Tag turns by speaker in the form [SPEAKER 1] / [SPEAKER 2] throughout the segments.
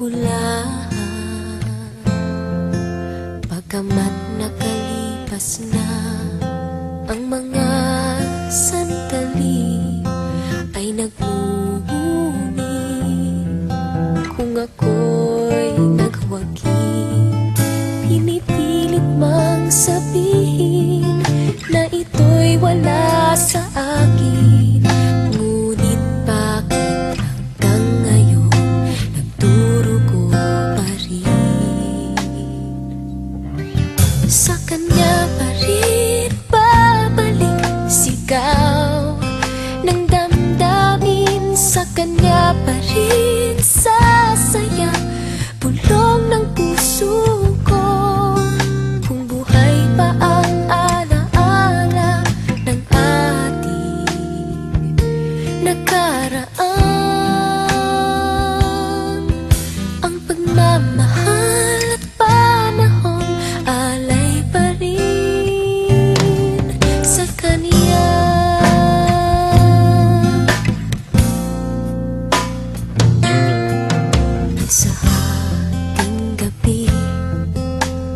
[SPEAKER 1] Ulan, pagkamat nakalipas na ang mga sandali, ay nagmumuni kung ako'y nagwagi. Pinipilit mang sabihin na ito'y wala sa akin, ngunit bakit hanggang ngayon nagdurugo pa rin? Sa kanya pa rin babalik sigaw ng damdamin, sa kanya pa rin sasaya bulong ng puso ko. Kung buhay pa ang alaala ng ating nakaraan, ang pagmamahal at panahon alay pa rin sa kanya. Sa ating gabi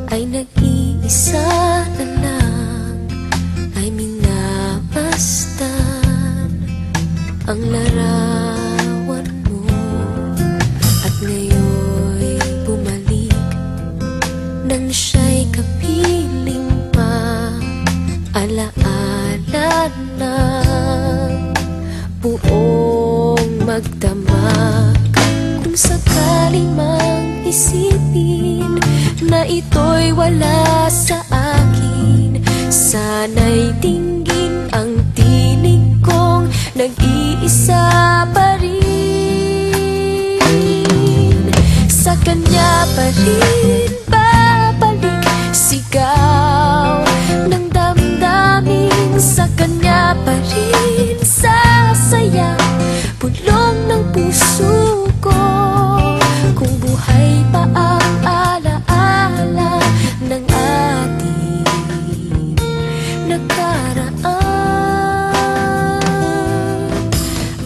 [SPEAKER 1] ay nag-iisa na lang, ay minabastan ang larawan mo, at ngayon'y bumalik nang siya'y kapiling pa. Alaala ng buong magdamag, kung sakaling mang isipin na ito'y wala sa akin, sana'y dinggin ang tinig kong nag-iisa pa rin. Sa kanya pa rin babalik sigaw ng damdamin, sa kanya pa rin sasaya bulong ng puso ko. Kung buhay pa ang alaala ng ating nakaraan,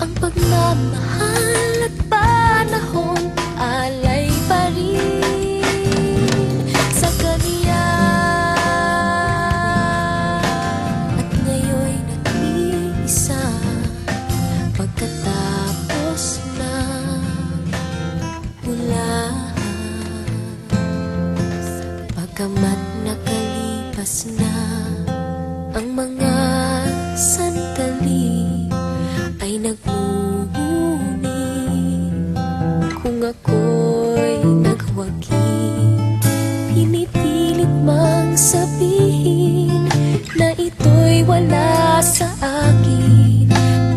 [SPEAKER 1] ang pagmamahal at panahon alay pa rin sa kanya. At ngayon'y nag-iisa pagkatapos na ulan, pagkamat nakalipas na ang mga sandali, ay nagmumuni kung ako'y nagwagi. Pinipilit mang sabihin na ito'y wala sa akin,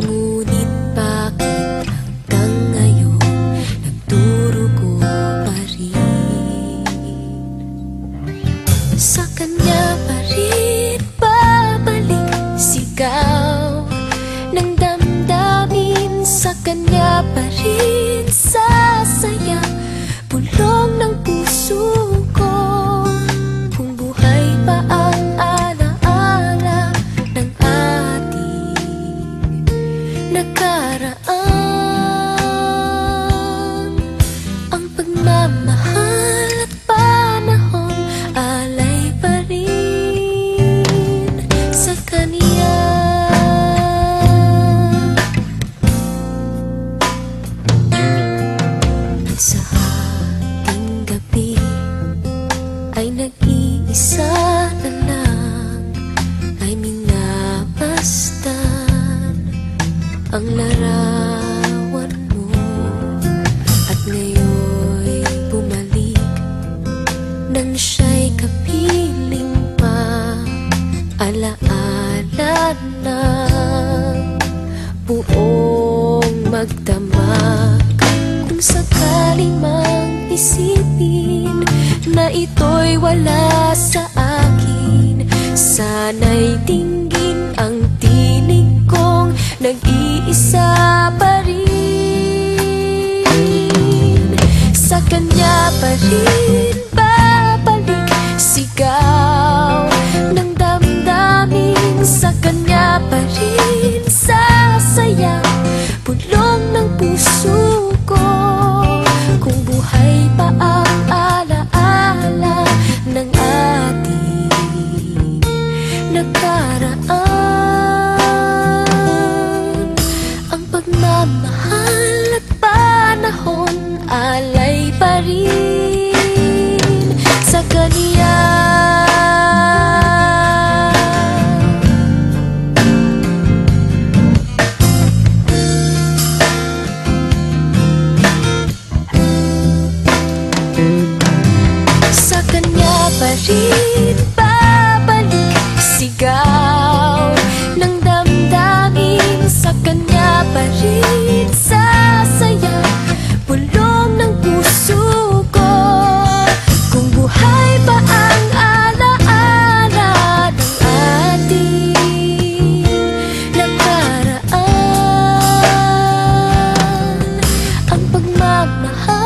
[SPEAKER 1] ngunit bakit hanggang ngayon nagdurugo pa rin? Sa kanya pa rin babalik sigaw ng damdamin, sa kanya pa rin sasaya bulong ng puso ko. Kung buhay pa ang alaala ng ating nakaraan, ang pagmamahal at panahon alay pa rin sa kanya. Sa ating gabi ay nag-iisa na lang, ay minabastan ang larawan mo, at ngayon'y bumalik nang siya'y kapiling pa. Alaala ng buong magdamag, kung sakaling mang isipin na ito'y wala sa akin, sana'y dinggin ang tinig kong nag-iisa pa rin. Sa kanya pa rin babalik sigaw ng damdamin, sa kanya pa rin sasaya bulong ng puso ko. Kung buhay pa rin sa kanya. Sa kanya pa rin babalik sigaw ng damdamin, sa kanya pa rin sasaya bulong ng puso ko. Kung buhay pa ang alaala ng ating nakaraan, ang pagmamahal